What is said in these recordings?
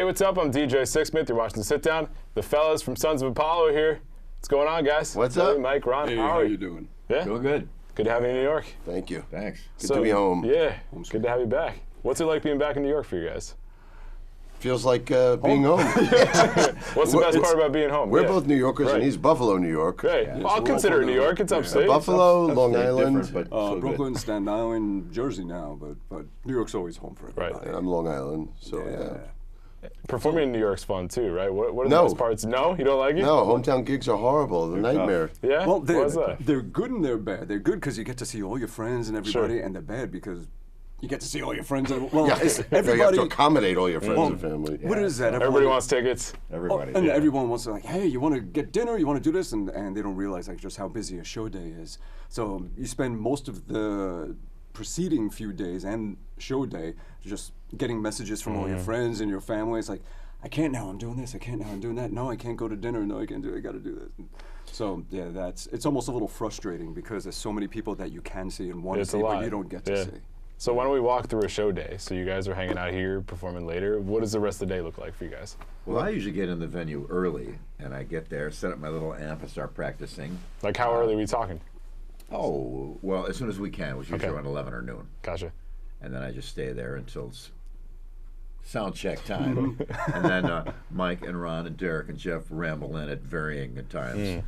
Hey, what's up? I'm DJ Sixsmith. You're watching The Sit Down. The fellas from Sons of Apollo here. What's going on, guys? What's Billy, up? Mike, Ron, Hey, how how are you doing? Yeah? Doing good. Good to have you in New York. Thank you. Thanks. Good to be home. Yeah, good to have you back. What's it like being back in New York for you guys? Feels like being home. What's the best part about being home? We're both New Yorkers, Right. and he's Buffalo, New York. Great. Yeah, Well, I'll so consider it we're New York. It's yeah. upstate. Buffalo, Long Upstate Island. different, but so good. Brooklyn, Staten Island, Jersey now, but New York's always home for everybody. Right. And I'm Long Island, so yeah. Performing in New York's fun too, right? What are the No. best parts? No? You don't like it? No, hometown gigs are horrible. They're a nightmare. Yeah? Well, Why's that? they're good and they're bad. They're good because you get to see all your friends and everybody, Sure. and they're bad because you get to see all your friends. And, well, Yeah, it's you have everybody. to accommodate all your friends Well, and family. What is that? Everybody wants tickets. Everybody. And yeah. everyone wants to like, hey, you want to get dinner? You want to do this? And they don't realize like just how busy a show day is. So you spend most of the preceding few days and show day just getting messages from all your friends and your family. It's like, I can't now. I'm doing this. I can't now. I'm doing that. No, I can't go to dinner. No, I can't do it. I got to do this. So yeah, it's almost a little frustrating because there's so many people that you can see and want to It's see, a lot. but you don't get to Yeah. see. So why don't we walk through a show day? So you guys are hanging out here, performing later. What does the rest of the day look like for you guys? Well, I usually get in the venue early, and I get there, set up my little amp, and start practicing. Like how early are we talking? Oh, well, as soon as we can, which is usually Okay. around 11 or noon. Gotcha. And then I just stay there until it's sound check time. And then Mike and Ron and Derek and Jeff ramble in at varying times.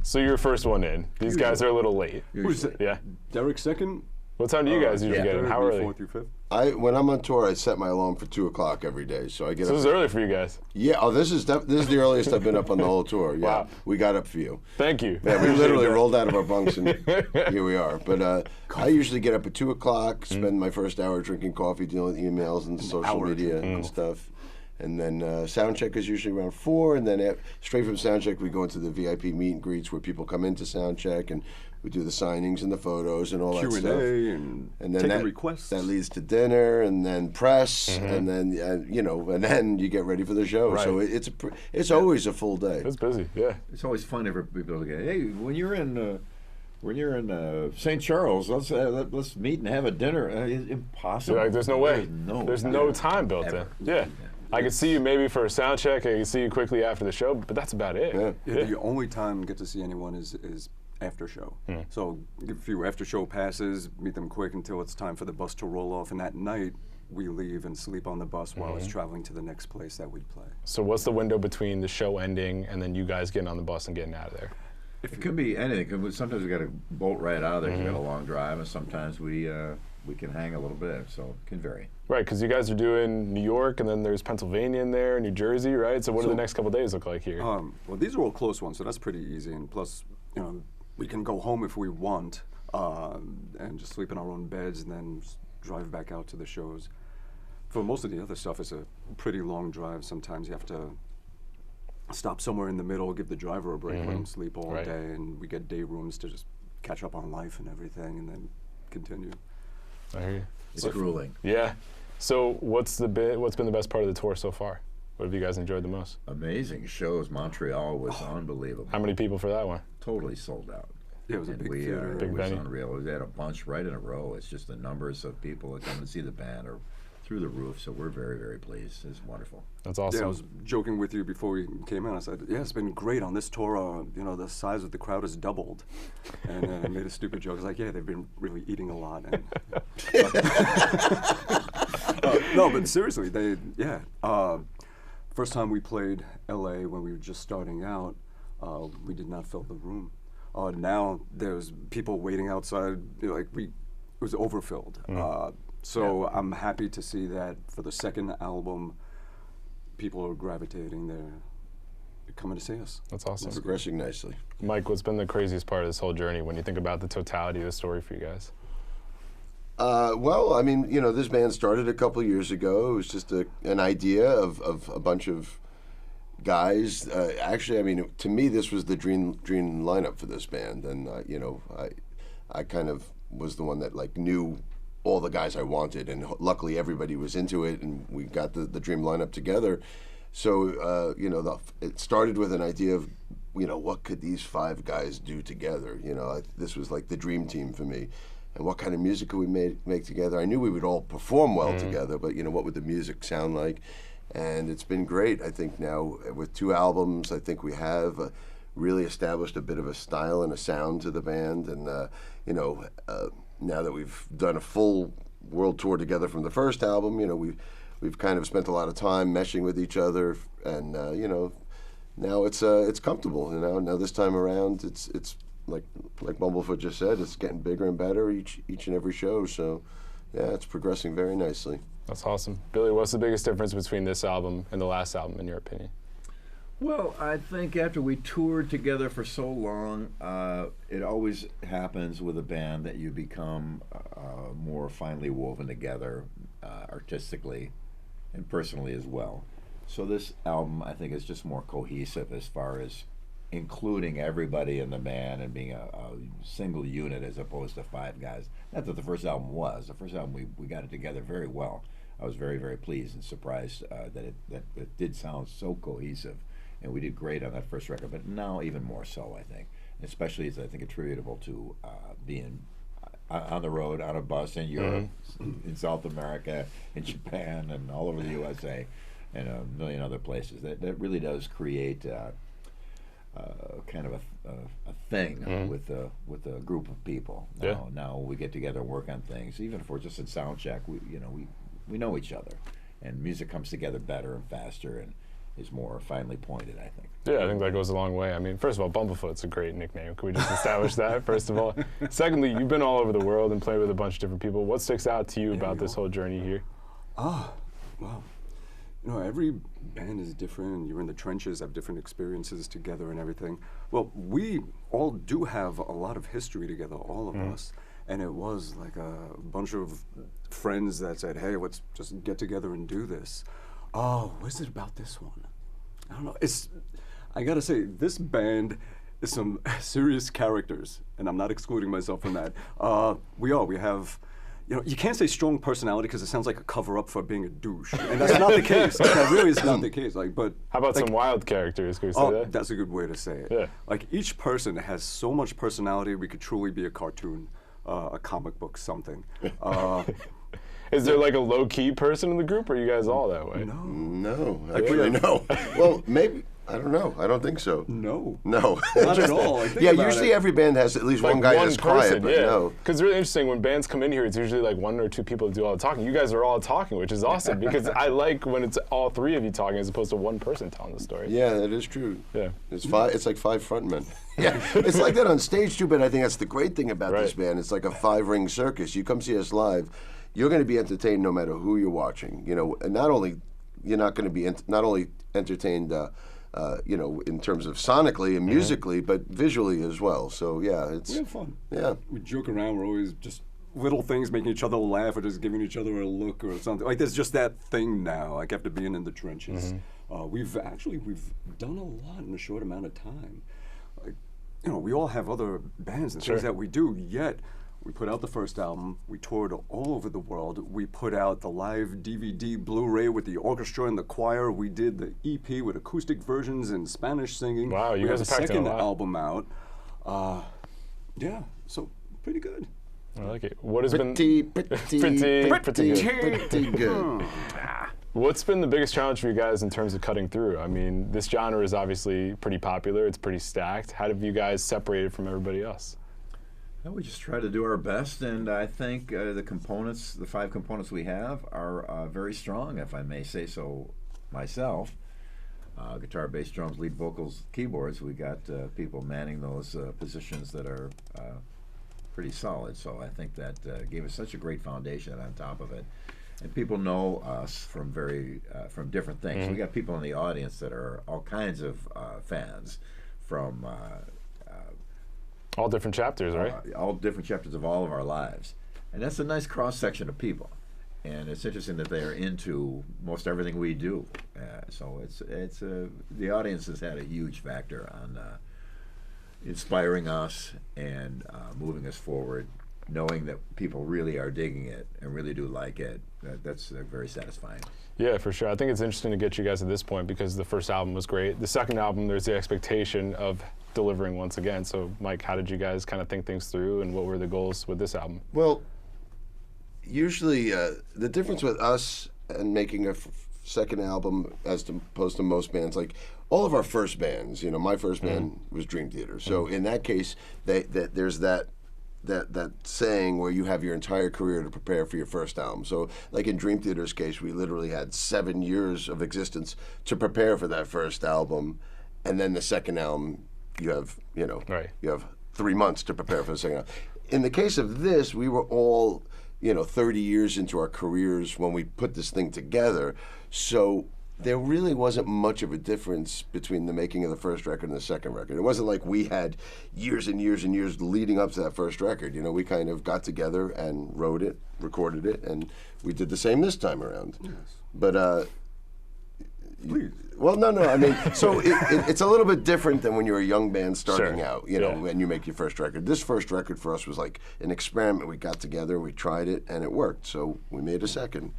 So you're first one in. These guys are a little late. Who's Usually. it? Yeah. Derek second. What time do you guys usually yeah. get in? Third, How me early? fourth through fifth. When I'm on tour, I set my alarm for 2 o'clock every day, so I get So up. this is early for you guys. Yeah. Oh, this is the earliest I've been up on the whole tour. Yeah. Wow. We got up for you. Thank you. Yeah, we Appreciate literally that. rolled out of our bunks and here we are. But I usually get up at 2 o'clock, spend my first hour drinking coffee, dealing with emails and social hour media and stuff. And then sound check is usually around 4, and then straight from sound check we go into the VIP meet and greets where people come into sound check and we do the signings and the photos and all that stuff. Q&A and taking that, requests. that leads to dinner and then press and then and then you get ready for the show. Right. So it's always a full day. It's busy, yeah. It's always funny for people to go, hey, when you're in St. Charles, let's meet and have a dinner. It's impossible. You're like, there's no way. There's no time built Ever. in. Yeah. I could see you maybe for a sound check. I could see you quickly after the show, but that's about it. Yeah. Yeah, the only time you get to see anyone is after show. So give a few after show passes, meet them quick until it's time for the bus to roll off, and that night we leave and sleep on the bus while it's traveling to the next place that we play. So what's the window between the show ending and then you guys getting on the bus and getting out of there? It could be anything. Sometimes we got to bolt right out of there. We got a long drive, and sometimes we can hang a little bit. So it can vary. Right, because you guys are doing New York and then there's Pennsylvania in there, New Jersey, right? So what do the next couple days look like here? Well, these are all close ones, so that's pretty easy. And plus, we can go home if we want and just sleep in our own beds and then drive back out to the shows. For most of the other stuff, it's a pretty long drive. Sometimes you have to stop somewhere in the middle, give the driver a break, let him sleep all Right. day, and we get day rooms to just catch up on life and everything, and then continue. I hear you. It's grueling. Yeah. So what's been the best part of the tour so far? What have you guys enjoyed the most? Amazing shows. Montreal was unbelievable. How many people for that one? Totally sold out. Yeah, it was a And big we, theater. it Big was venue. unreal. We had a bunch right in a row. It's just the numbers of people that come to see the band are through the roof. So we're very, very pleased. It's wonderful. That's Yeah, awesome. I was joking with you before we came in. I said, "Yeah, it's been great on this tour. The size of the crowd has doubled." And then I made a stupid joke. I was like, "Yeah, they've been really eating a lot." And no, but seriously, first time we played LA when we were just starting out, we did not fill the room. Now there's people waiting outside. It was overfilled. So I'm happy to see that for the second album, people are gravitating there, coming to see us. That's awesome. Progressing nicely. Mike, what's been the craziest part of this whole journey when you think about the totality of the story for you guys? Well, I mean, this band started a couple years ago. It was just an idea of a bunch of guys. Actually, I mean, to me, this was the dream lineup for this band, and I kind of was the one that knew all the guys I wanted, and luckily everybody was into it, and we got the dream lineup together. So it started with an idea of what could these 5 guys do together. This was like the dream team for me. And what kind of music could we make together? I knew we would all perform well together, but what would the music sound like? and it's been great. I think now with 2 albums, I think we have really established a bit of a style and a sound to the band, and now that we've done a full world tour together from the first album, we've kind of spent a lot of time meshing with each other, and now it's comfortable. Now this time around, it's like Bumblefoot just said, it's getting bigger and better each and every show. So yeah, it's progressing very nicely. That's awesome. Billy, what's the biggest difference between this album and the last album, in your opinion? Well, I think after we toured together for so long, it always happens with a band that you become more finely woven together artistically and personally as well. So this album, I think, is just more cohesive as far as including everybody in the band and being a single unit as opposed to 5 guys. Not that the first album was. The first album, we got it together very well. I was very, very pleased and surprised that it did sound so cohesive. And we did great on that first record, but now even more so, I think. Especially, it's, I think, attributable to being on the road, on a bus in Europe, in South America, in Japan, and all over the USA, and a million other places. That really does create kind of a thing with a group of people. Now we get together and work on things. Even if we're just in sound check, we know each other, and music comes together better and faster and is more finely pointed, I think. Yeah, I think that goes a long way. I mean, first of all, Bumblefoot's a great nickname. Can we just establish that, first of all? Secondly, you've been all over the world and played with a bunch of different people. What sticks out to you about this whole journey here? Well, every band is different. You're in the trenches, have different experiences together and everything. Well, we all do have a lot of history together, all of us. And it was like a bunch of friends that said, hey, let's just get together and do this. Oh, what is it about this one? I don't know. I gotta say, this band is some serious characters, and I'm not excluding myself from that. We have, you can't say strong personality because it sounds like a cover-up for being a douche, and that's not the case. That really is not the case. But how about some wild characters? Can we say that? That's a good way to say it. Yeah. Like each person has so much personality, we could truly be a cartoon, a comic book, something. Is there like a low-key person in the group, or are you guys all that way? No, actually, no. Well, maybe. I don't know. I don't think so. No. No. Not at all. Yeah, usually every band has at least one guy that's quiet, but no. Because it's really interesting, when bands come in here, it's usually like 1 or 2 people that do all the talking. You guys are all talking, which is awesome, because I like when it's all 3 of you talking as opposed to 1 person telling the story. Yeah, that is true. Yeah. It's like 5 frontmen. Yeah, it's like that on stage too, but I think that's the great thing about this band. It's like a 5-ring circus. You come see us live, you're going to be entertained no matter who you're watching. And not only you're not going to be not only entertained, in terms of sonically and musically, but visually as well. So yeah, we have fun. Yeah, we joke around. We're always just little things, making each other laugh, or just giving each other a look or something. Like there's just that thing now. Like after being in the trenches, we've done a lot in a short amount of time. Like, we all have other bands and things that we do. Yet we put out the first album, we toured all over the world, we put out the live DVD Blu-ray with the orchestra and the choir, we did the EP with acoustic versions and Spanish singing. Wow, you we guys have have a second a lot. album out. So pretty good. I like it. What has pretty good. What's been the biggest challenge for you guys in terms of cutting through? I mean, this genre is obviously pretty popular, it's pretty stacked. How have you guys separated from everybody else? Well, we just try to do our best, and I think the 5 components we have are very strong, if I may say so myself. Guitar, bass, drums, lead vocals, keyboards. We got people manning those positions that are pretty solid. So I think that gave us such a great foundation on top of it. And people know us from from different things. We got people in the audience that are all kinds of fans from. All different chapters, right? All different chapters of all of our lives. And that's a nice cross-section of people. And it's interesting that they are into most everything we do. So the audience has had a huge factor on inspiring us and moving us forward, knowing that people really are digging it and really do like it. That's very satisfying. Yeah, for sure. I think it's interesting to get you guys at this point because the first album was great. The second album, there's the expectation of delivering once again. So, Mike, how did you guys kind of think things through, and what were the goals with this album? Well, usually the difference with us and making a second album, as opposed to most bands, like all of our first bands, you know, my first band was Dream Theater. So in that case, there's that saying where you have your entire career to prepare for your first album. So like in Dream Theater's case, we literally had 7 years of existence to prepare for that first album, and then the second album, you have, you know, you have 3 months to prepare for the second album. In the case of this, we were all, you know, 30 years into our careers when we put this thing together. So there really wasn't much of a difference between the making of the first record and the second record. It wasn't like we had years and years and years leading up to that first record. You know, we kind of got together and wrote it, recorded it, and we did the same this time around. Yes. But please. Well, no. I mean, so it's a little bit different than when you're a young band starting out, you know, when you make your first record. This first record for us was like an experiment. We got together, we tried it, and it worked. So we made a second.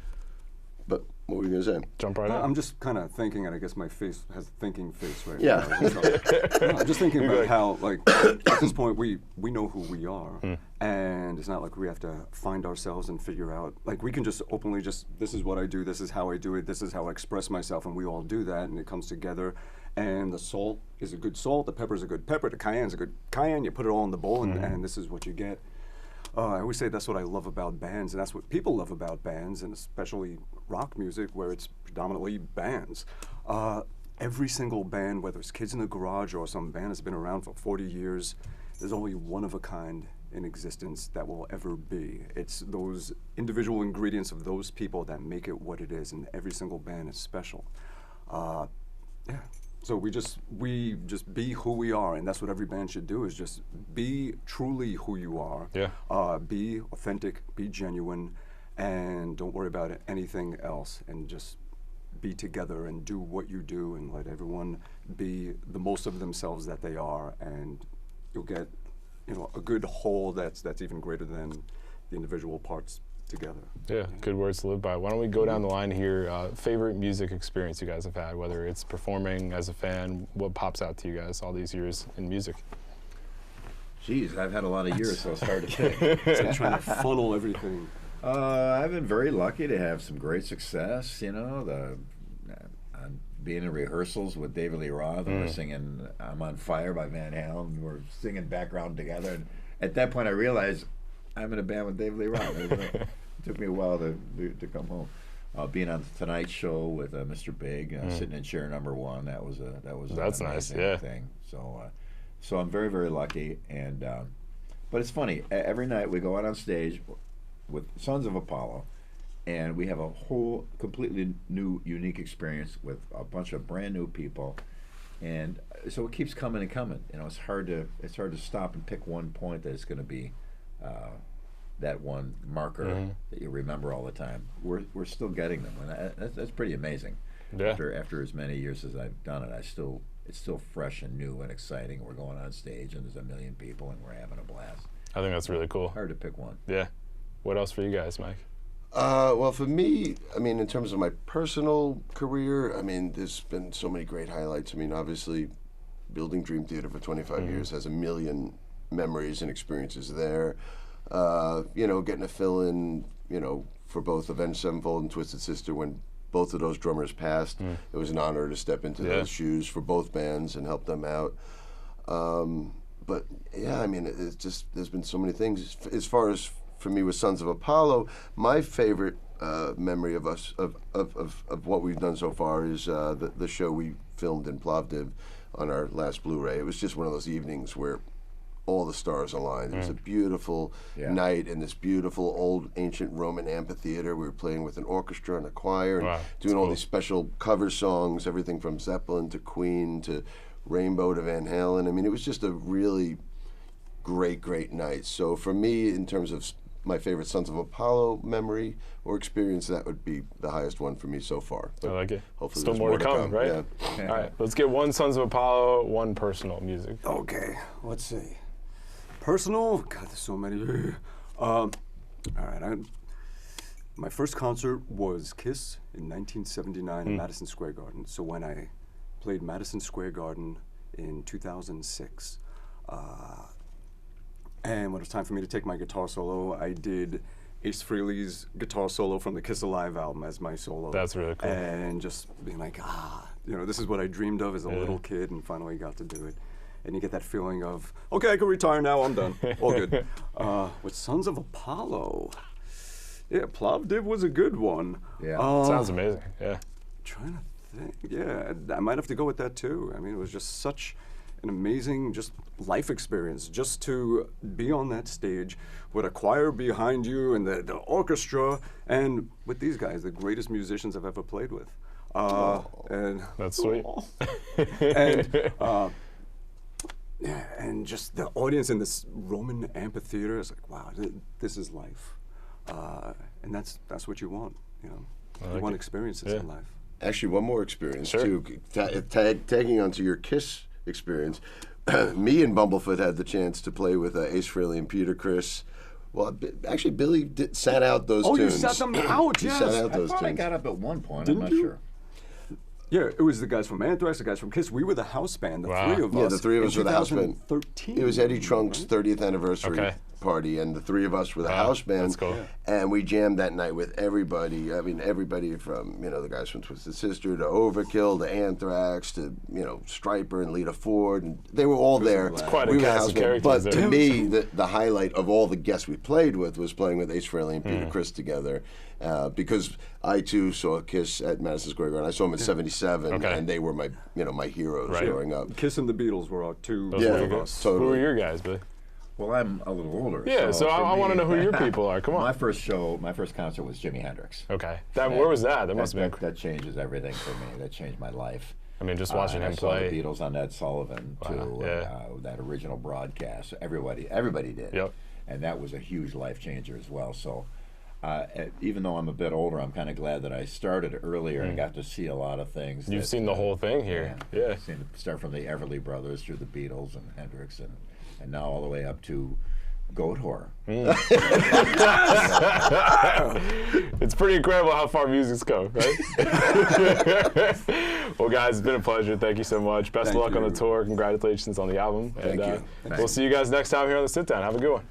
But what were you going to say? Jump right in. I'm just kind of thinking, and I guess my face has a thinking face right now. I'm just thinking about how, like, at this point, we know who we are. And it's not like we have to find ourselves and figure out, like, we can just openly this is what I do, this is how I do it, this is how I express myself, and we all do that, and it comes together. And the salt is a good salt, the pepper is a good pepper, the cayenne is a good cayenne, you put it all in the bowl, and this is what you get. I always say that's what I love about bands, and that's what people love about bands, and especially rock music, where it's predominantly bands. Every single band, whether it's Kids in the Garage or some band that's been around for 40 years, there's only one of a kind in existence that will ever be. It's those individual ingredients of those people that make it what it is, and every single band is special. So we just be who we are, and that's what every band should do, is just be truly who you are. Be authentic, be genuine, and don't worry about anything else, and just be together and do what you do, and let everyone be the most of themselves that they are, and you'll get, you know, a good whole that's even greater than the individual parts together. Yeah, good words to live by. Why don't we go down the line here? Favorite music experience you guys have had, whether it's performing as a fan, what pops out to you guys all these years in music? Geez, I've had a lot of years, so it's hard to think. It's like trying to funnel everything. I've been very lucky to have some great success, you know, being in rehearsals with David Lee Roth, and we're singing I'm on Fire by Van Halen, and we're singing background together, and at that point I realized I'm in a band with David Lee Roth. It took me a while to come home. Being on the Tonight Show with Mr. Big, sitting in chair number 1, that's nice, thing. So I'm very, very lucky, and but it's funny. Every night we go out on stage with Sons of Apollo, and we have a whole completely new, unique experience with a bunch of brand new people, and so it keeps coming and coming. You know, it's hard to stop and pick one point that it's going to be that one marker that you remember all the time. We're still getting them, and that's pretty amazing. After as many years as I've done it, it's still fresh and new and exciting. We're going on stage, and there's a million people, and we're having a blast. I think that's really cool. Hard to pick one. Yeah. What else for you guys, Mike? Well, for me, I mean, in terms of my personal career, I mean, there's been so many great highlights. I mean, obviously, building Dream Theater for 25 years has a million memories and experiences there. You know, getting to fill in, you know, for both Avenged Sevenfold and Twisted Sister when both of those drummers passed. It was an honor to step into those shoes for both bands and help them out. But yeah, I mean, it's just, there's been so many things. As far as for me with Sons of Apollo, my favorite memory of us of what we've done so far is the show we filmed in Plovdiv on our last Blu-ray. It was just one of those evenings where all the stars aligned. It was a beautiful night in this beautiful old ancient Roman amphitheater. We were playing with an orchestra and a choir and doing all these special cover songs, everything from Zeppelin to Queen to Rainbow to Van Halen. I mean, it was just a really great night. So for me, in terms of my favorite Sons of Apollo memory or experience, that would be the highest one for me so far. But I like it. Hopefully still more to come, right? Yeah. All right, let's get one Sons of Apollo, one personal music. Okay, let's see. Personal? God, there's so many. All right, my first concert was Kiss in 1979 in Madison Square Garden. So when I played Madison Square Garden in 2006, and when it was time for me to take my guitar solo, I did Ace Frehley's guitar solo from the Kiss Alive album as my solo. That's really cool. And just being like, this is what I dreamed of as a little kid, and finally got to do it. And you get that feeling of, okay, I can retire now, I'm done, all good. With Sons of Apollo, yeah, Plovdiv was a good one. Yeah. Sounds amazing. Yeah. Trying to think, yeah, I might have to go with that too. I mean, it was just such an amazing just life experience, just to be on that stage with a choir behind you and the orchestra, and with these guys, the greatest musicians I've ever played with. And That's sweet. and yeah, and just the audience in this Roman amphitheater is like, wow, this is life, and that's what you want, you know. You want experiences in life. Actually, one more experience Sure. too. Tagging onto your Kiss experience, me and Bumblefoot had the chance to play with Ace Frehley and Peter Criss. Well, actually, Billy sat out those tunes. Oh, you sat them out, He yes. sat out I those thought I tunes. got up at one point. Didn't I'm not you? sure. Yeah, it was the guys from Anthrax, the guys from Kiss. We were the house band, the Wow. three of Yeah, us. the three of us were the house band. 2013. It was Eddie Trunk's 30th anniversary Okay. party, and the three of us were the Wow, house band. that's cool. Yeah. And we jammed that night with everybody. I mean, everybody from, the guys from Twisted Sister to Overkill to Anthrax to, Stryper and Lita Ford. And they were all there. It's quite a We were cast house of band. characters But there. to me, the highlight of all the guests we played with was playing with Ace Frehley and Peter Criss together. Because I too saw Kiss at Madison Square Garden. I saw them in '77, Okay. and they were my heroes Right. growing up. Kiss and the Beatles were our two Those Yeah, were of good. us. totally. Who were your guys, Billy? Well, I'm a little older. Yeah, so for I want to me- know who your people are. Come on. My first concert was Jimi Hendrix. Okay. Where was that? That must have been. That changes everything for me. That changed my life. I mean, just watching him I saw play. the Beatles on Ed Sullivan too. yeah. That original broadcast. Everybody did. Yep. And that was a huge life changer as well. So, even though I'm a bit older, I'm kind of glad that I started earlier and got to see a lot of things. You've that, seen the whole thing here. Yeah. Seen it start from the Everly Brothers through the Beatles and Hendrix, and now all the way up to Goat Whore. It's pretty incredible how far music's go, right? Well, guys, it's been a pleasure. Thank you so much. Best of Thank luck on the you. tour. Congratulations on the album. Thank you. We'll see you guys next time here on The Sit Down. Have a good one.